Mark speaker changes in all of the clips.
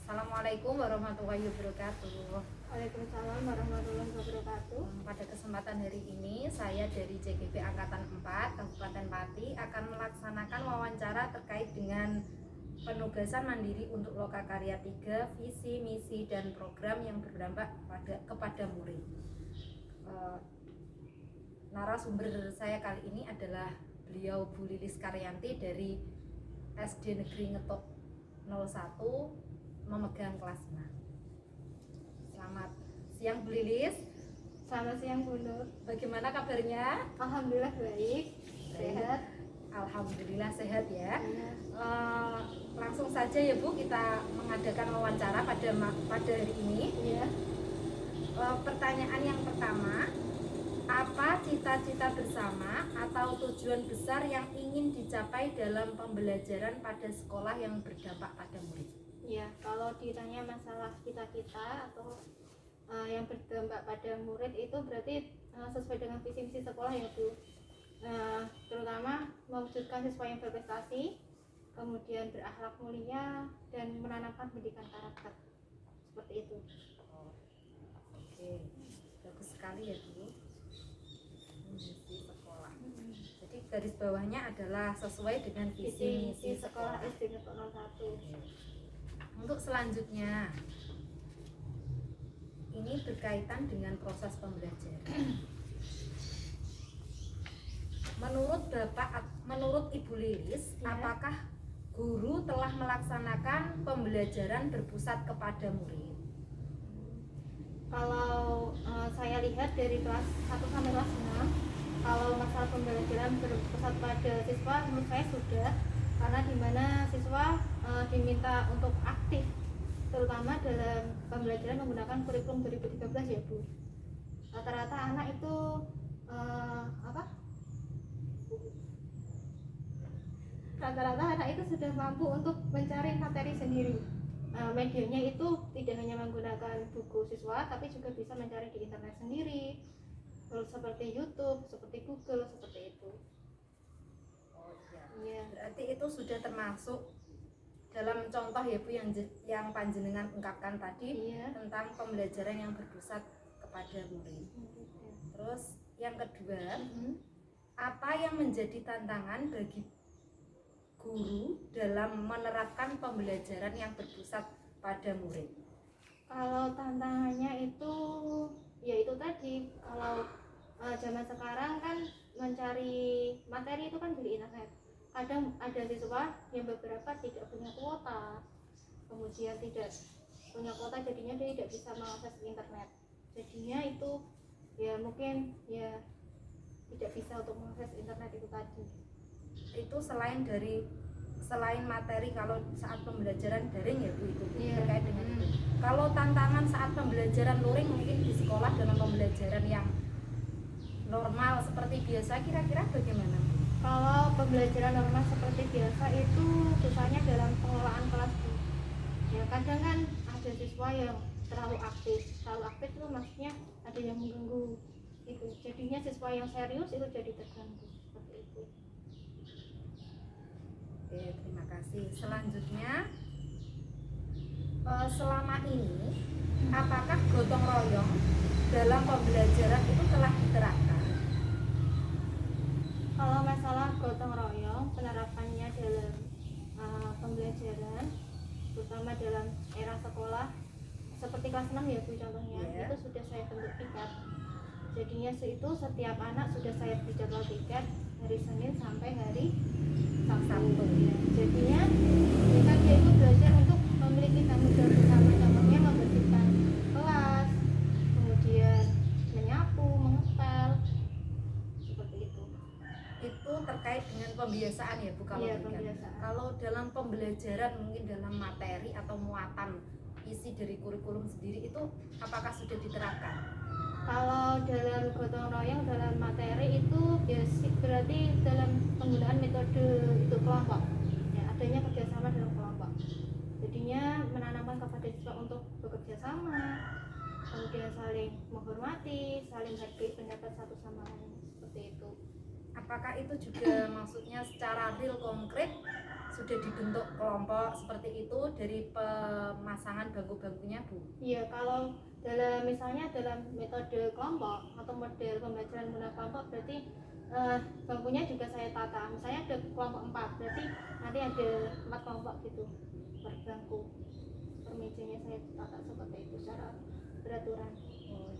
Speaker 1: Assalamualaikum warahmatullahi wabarakatuh.
Speaker 2: Waalaikumsalam warahmatullahi wabarakatuh.
Speaker 1: Pada kesempatan hari ini saya dari CGP Angkatan 4 Kabupaten Pati akan melaksanakan wawancara terkait dengan penugasan mandiri untuk Lokakarya 3, visi, misi, dan program yang berdampak kepada murid. Narasumber saya kali ini adalah beliau Bu Lilis Karyanti dari SD Negeri Ngetok 01 memegang kelas 6. Selamat siang Bu Lilis.
Speaker 2: Selamat siang Bu Nur.
Speaker 1: Bagaimana kabarnya?
Speaker 2: Alhamdulillah baik. Sehat.
Speaker 1: Alhamdulillah sehat ya.
Speaker 2: Ya.
Speaker 1: Langsung saja ya Bu, kita mengadakan wawancara pada hari ini.
Speaker 2: Ya.
Speaker 1: Pertanyaan yang pertama, apa cita-cita bersama atau tujuan besar yang ingin dicapai dalam pembelajaran pada sekolah yang berdampak pada murid?
Speaker 2: Ya, kalau ditanya masalah cita-cita atau yang berdampak pada murid itu berarti sesuai dengan visi misi sekolah ya Bu. Terutama mewujudkan siswa yang berprestasi, kemudian berakhlak mulia dan menanamkan pendidikan karakter. Seperti itu.
Speaker 1: Oke, bagus sekali ya Bu. Misi sekolah. Jadi garis bawahnya adalah sesuai dengan visi misi
Speaker 2: sekolah SD Ngetok 01.
Speaker 1: Untuk selanjutnya, ini berkaitan dengan proses pembelajaran. Menurut Ibu Lilis,
Speaker 2: ya.
Speaker 1: Apakah guru telah melaksanakan pembelajaran berpusat kepada murid?
Speaker 2: Kalau saya lihat dari kelas 1 sampai kelas 6, kalau masalah pembelajaran berpusat pada siswa menurut saya sudah, karena dimana siswa diminta untuk aktif, terutama dalam pembelajaran menggunakan kurikulum 2013 ya Bu. Rata-rata anak itu rata-rata anak itu sudah mampu untuk mencari materi sendiri. Medianya itu tidak hanya menggunakan buku siswa, tapi juga bisa mencari di internet sendiri, seperti YouTube, seperti Google, seperti itu.
Speaker 1: Oh
Speaker 2: iya.
Speaker 1: Berarti itu sudah termasuk dalam contoh ya Bu yang panjenengan ungkapkan tadi,
Speaker 2: iya.
Speaker 1: Tentang pembelajaran yang berpusat kepada murid. Terus yang kedua, apa yang menjadi tantangan bagi guru dalam menerapkan pembelajaran yang berpusat pada murid?
Speaker 2: Kalau tantangannya itu ya itu tadi, kalau zaman sekarang kan mencari materi itu kan dari internet. Kadang ada siswa yang beberapa tidak punya kuota, kemudian tidak punya kuota jadinya dia tidak bisa mengakses internet, jadinya itu ya mungkin ya tidak bisa untuk mengakses internet itu tadi.
Speaker 1: Itu selain materi kalau saat pembelajaran daring ya Bu, itu terkait dengan itu. Kalau tantangan saat pembelajaran luring mungkin di sekolah dalam pembelajaran yang normal seperti biasa, kira-kira bagaimana?
Speaker 2: Kalau pembelajaran normal seperti biasa itu susahnya dalam pengelolaan kelas Bu. Ya kadang kan ada siswa yang terlalu aktif itu maksudnya ada yang mengganggu itu, jadinya siswa yang serius itu jadi terganggu, seperti itu.
Speaker 1: Oke, terima kasih. Selanjutnya, selama ini apakah gotong royong dalam pembelajaran itu telah diterapkan?
Speaker 2: Kalau masalah gotong royong, penerapannya dalam pembelajaran, terutama dalam era sekolah seperti kelas 6 ya Bu contohnya, itu sudah saya bentuk piket. Jadinya itu setiap anak sudah saya beri jadwal piket hari Senin sampai hari Sabtu. Ya. Jadinya dia itu belajar untuk memiliki tanggung jawab bersama, contohnya membersihkan kelas, kemudian menyapu, mengepel, seperti itu.
Speaker 1: Itu terkait dengan pembiasaan ya Bu, kalau
Speaker 2: pembiasaan.
Speaker 1: Kalau dalam pembelajaran mungkin dalam materi atau muatan isi dari kurikulum sendiri itu apakah sudah diterapkan?
Speaker 2: Kalau dalam gotong royong dalam materi itu basic, berarti dalam penggunaan metode itu kelompok ya, adanya kerjasama dalam kelompok, jadinya menanamkan kepada siswa untuk bekerja sama, kemudian saling menghormati, saling menghargai pendapat satu sama lain, seperti itu.
Speaker 1: Apakah itu juga maksudnya secara real konkret sudah dibentuk kelompok seperti itu dari pemasangan bangku-bangkunya, Bu?
Speaker 2: Iya, kalau misalnya dalam metode kelompok atau model pembelajaran guna kelompok berarti bangkunya juga saya tata. Misalnya ada kelompok 4, berarti nanti ada 4 kelompok gitu per bangku. Per mejanya saya tata seperti itu secara beraturan.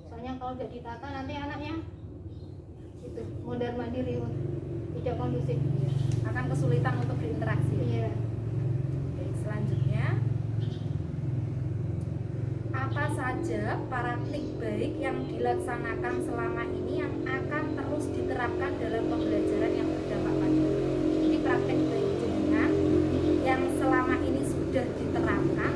Speaker 2: Soalnya kalau tidak ditata nanti anaknya itu mondar mandiri, tidak kondusif.
Speaker 1: Akan kesulitan untuk berinteraksi.
Speaker 2: Iya.
Speaker 1: Oke, selanjutnya, apa saja praktik baik yang dilaksanakan selama ini yang akan terus diterapkan dalam pembelajaran yang berdampak pada? Jadi praktik baik jenengan yang selama ini sudah diterapkan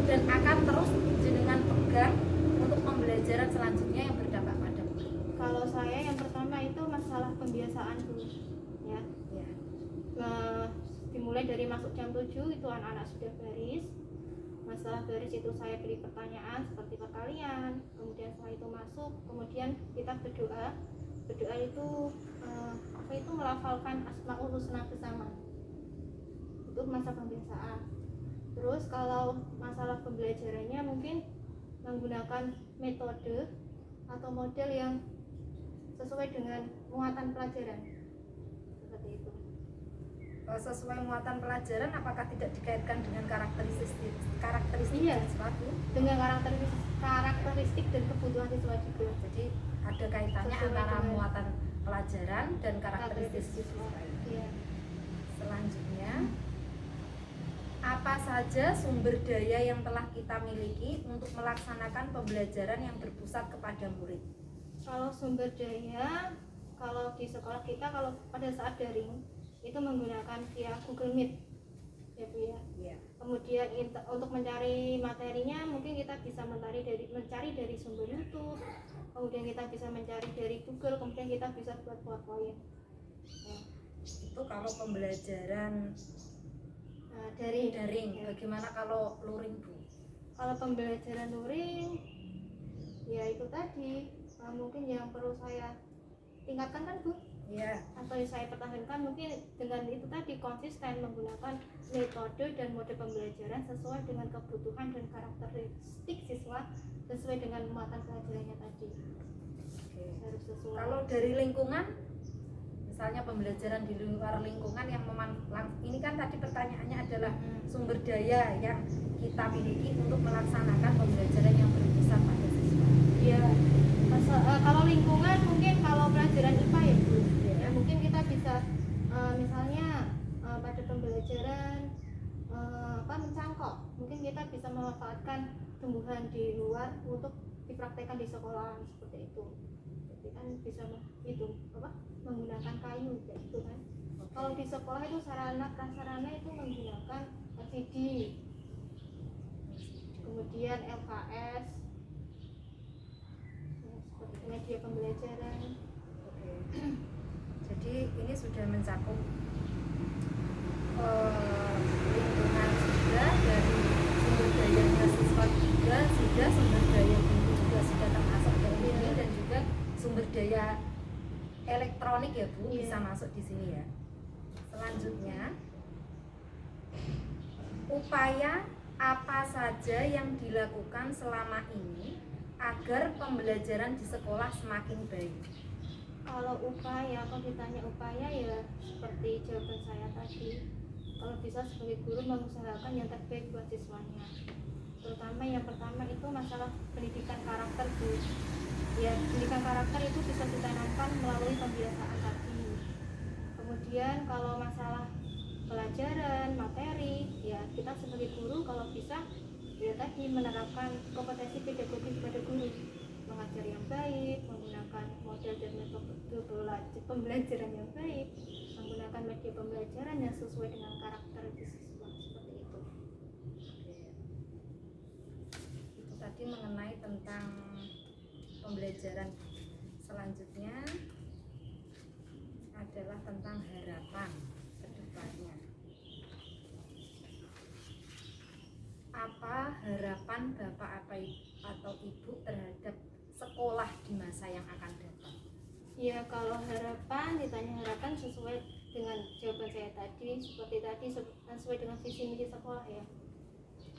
Speaker 1: dan akan terus jenengan pegang untuk pembelajaran selanjutnya yang berdampak pada.
Speaker 2: Kalau saya yang pertama itu masalah pembiasaan dulu, ya.
Speaker 1: Ya.
Speaker 2: Dimulai dari masuk jam 7 itu anak-anak sudah baris. Masalah baris itu saya beri pertanyaan seperti perkalian, kemudian setelah itu masuk, kemudian kita berdoa. Berdoa itu melafalkan Asmaul Husna bersama. Itu masa pembiasaan. Terus kalau masalah pembelajarannya mungkin menggunakan metode atau model yang sesuai dengan muatan pelajaran, seperti itu.
Speaker 1: Sesuai muatan pelajaran, apakah tidak dikaitkan dengan karakteristik
Speaker 2: Iya,
Speaker 1: sesuatu?
Speaker 2: dengan karakteristik dan kebutuhan siswa juga.
Speaker 1: Jadi ada kaitannya
Speaker 2: Sesuai
Speaker 1: antara
Speaker 2: dengan
Speaker 1: muatan pelajaran dan karakteristik siswa.
Speaker 2: Iya.
Speaker 1: Selanjutnya, apa saja sumber daya yang telah kita miliki untuk melaksanakan pembelajaran yang berpusat kepada murid?
Speaker 2: Kalau sumber daya, kalau di sekolah kita kalau pada saat daring itu menggunakan via Google Meet, ya Bu ya.
Speaker 1: Ya.
Speaker 2: Kemudian untuk mencari materinya mungkin kita bisa mencari dari sumber YouTube, kemudian kita bisa mencari dari Google, kemudian kita bisa buat PowerPoint. Ya.
Speaker 1: Itu kalau pembelajaran
Speaker 2: Daring.
Speaker 1: Ya. Bagaimana kalau luring, Bu?
Speaker 2: Kalau pembelajaran luring, ya itu tadi mungkin yang perlu saya tingkatkan kan Bu?
Speaker 1: Ya.
Speaker 2: Atau yang saya pertahankan mungkin dengan itu tadi konsisten menggunakan metode dan mode pembelajaran sesuai dengan kebutuhan dan karakteristik siswa sesuai dengan muatan pelajarannya tadi.
Speaker 1: Oke.
Speaker 2: Harus sesuai.
Speaker 1: Kalau dari lingkungan, misalnya pembelajaran di luar lingkungan yang ini kan tadi pertanyaannya adalah sumber daya yang kita miliki untuk melaksanakan pembelajaran yang berpusat pada siswa.
Speaker 2: Ya, kalau lingkungan mungkin kalau pelajaran IPA ya Bu, ya, mungkin kita bisa misalnya pada pembelajaran mencangkok, mungkin kita bisa memanfaatkan tumbuhan di luar untuk dipraktekkan di sekolah seperti itu. Jadi kan bisa menggunakan kayu kayak gitu kan. Kalau di sekolah itu sarana prasarana itu menggunakan LCD, kemudian LKS, seperti media pembelajaran.
Speaker 1: Oke. Jadi ini sudah mencakup lingkungan juga, dari sumber dayanya siswa juga, sudah sumber daya guru juga sudah termasuk dalam ini, dan juga sumber daya elektronik ya Bu, bisa masuk di sini ya. Selanjutnya, upaya apa saja yang dilakukan selama ini agar pembelajaran di sekolah semakin baik?
Speaker 2: Kalau upaya, kalau ditanya upaya ya seperti jawaban saya tadi, kalau bisa sebagai guru mengusahakan yang terbaik buat siswanya. Terutama yang pertama itu masalah pendidikan karakter Bu. Ya, pendidikan karakter itu bisa ditanamkan melalui pembiasaan tadi. Kemudian kalau masalah pelajaran, materi, ya kita sebagai guru kalau bisa ya tadi menerapkan kompetensi pedagogis pada guru, mengajar yang baik, menggunakan model dan metode pembelajaran yang baik, menggunakan media pembelajaran yang sesuai dengan karakter siswa, seperti itu.
Speaker 1: Itu tadi mengenai tentang pembelajaran. Selanjutnya adalah tentang harapan ke depannya. Apa harapan Bapak atau Ibu terhadap sekolah di masa yang akan datang?
Speaker 2: Ya, kalau harapan, ditanya harapan sesuai dengan jawaban saya tadi, seperti tadi sesuai dengan visi misi sekolah ya.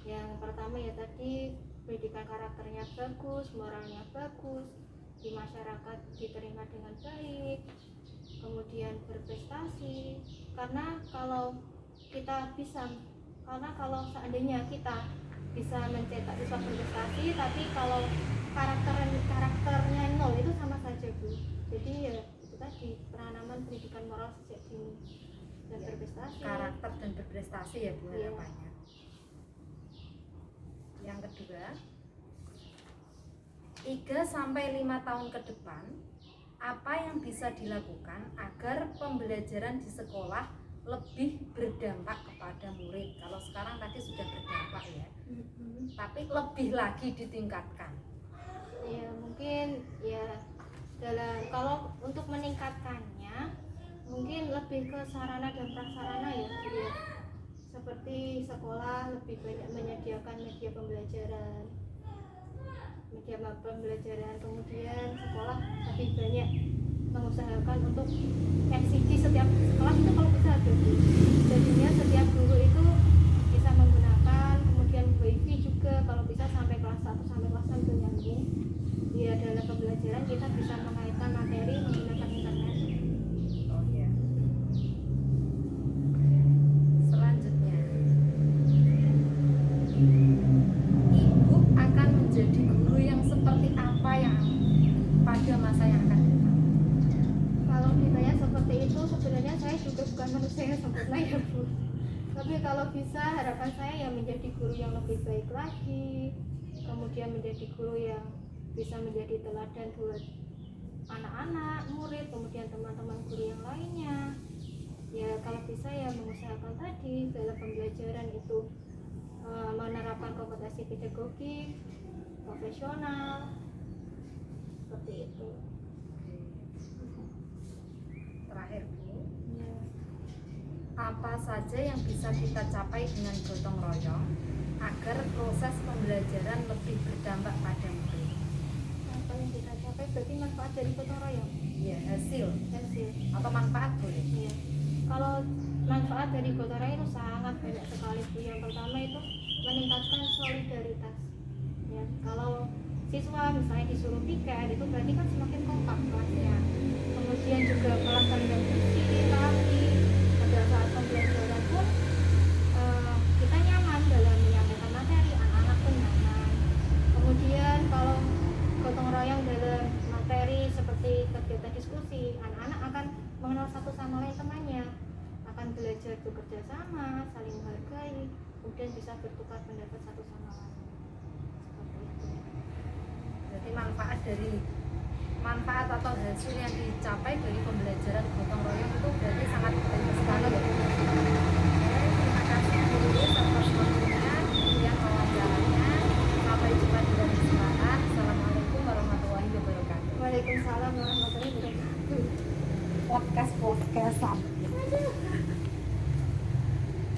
Speaker 2: Yang pertama ya tadi, pendidikan karakternya bagus, moralnya bagus, di masyarakat diterima dengan baik, kemudian berprestasi. Karena kalau seandainya kita bisa mencetak siswa berprestasi, tapi kalau karakternya nol, itu sama saja Bu. Jadi ya itu tadi, penanaman pendidikan moral sejak dini dan
Speaker 1: Ya,
Speaker 2: berprestasi.
Speaker 1: karakter dan berprestasi ya Bu
Speaker 2: Iya.
Speaker 1: harapannya. Yang kedua, 3-5 tahun ke depan, apa yang bisa dilakukan agar pembelajaran di sekolah lebih berdampak kepada murid? Kalau sekarang tadi sudah berdampak ya, tapi lebih lagi ditingkatkan.
Speaker 2: Ya mungkin ya kalau untuk meningkatkannya mungkin lebih ke sarana dan prasarana ya, ya. Seperti sekolah lebih banyak menyediakan media pembelajaran, kemudian sekolah lebih banyak mengusahakan untuk LCD setiap sekolah itu kalau bisa ada. Jadinya setiap guru itu bisa menggunakan, kemudian wifi juga kalau bisa sampai kelas 1 sampai kelas 6 itu nyambung. Ya dalam pembelajaran kita bisa mengaitkan materi menggunakan internet.
Speaker 1: Oh ya. Selanjutnya, Ibu akan menjadi guru yang seperti apa yang pada masa yang akan datang?
Speaker 2: Kalau ditanya seperti itu, sebenarnya saya juga bukan manusia yang sempurna ya Bu. Tapi kalau bisa harapan saya ya menjadi guru yang lebih baik lagi, kemudian menjadi guru yang bisa menjadi teladan buat anak-anak, murid, kemudian teman-teman guru yang lainnya. Ya kalau bisa ya mengusahakan tadi dalam pembelajaran itu menerapkan kompetensi pedagogik, profesional, seperti itu.
Speaker 1: Terakhir Bu,
Speaker 2: Ya.
Speaker 1: apa saja yang bisa kita capai dengan gotong royong agar proses pembelajaran lebih berdampak pada murid?
Speaker 2: Apa yang kita capai berarti manfaat dari gotong royong.
Speaker 1: Ya, hasil
Speaker 2: Hasil.
Speaker 1: atau manfaat boleh.
Speaker 2: Iya. Kalau manfaat dari gotong royong itu sangat banyak sekali Bu. Yang pertama itu meningkatkan solidaritas. Ya, kalau siswa misalnya disuruh piket itu berarti kan semakin kompak kelasnya. Kemudian juga kelas saling diskusi, rapi. Pada saat pembelajaran pun kita nyaman dalam menyampaikan materi, anak-anak pun nyaman. Kemudian kalau gotong royong dalam materi seperti kegiatan diskusi, anak-anak akan mengenal satu sama lain temannya, akan belajar bekerja sama, saling menghargai, kemudian bisa bertukar pendapat satu sama lain. Seperti itu.
Speaker 1: Jadi manfaat atau hasil yang dicapai dari pembelajaran gotong royong itu berarti sangat banyak sekali ya. Oke, terima kasih guru atas waktunya, kemudian wawancaranya. Sampai jumpa di lain kesempatan. Assalamualaikum warahmatullahi wabarakatuh.
Speaker 2: Waalaikumsalam warahmatullahi wabarakatuh.
Speaker 1: Podcastan.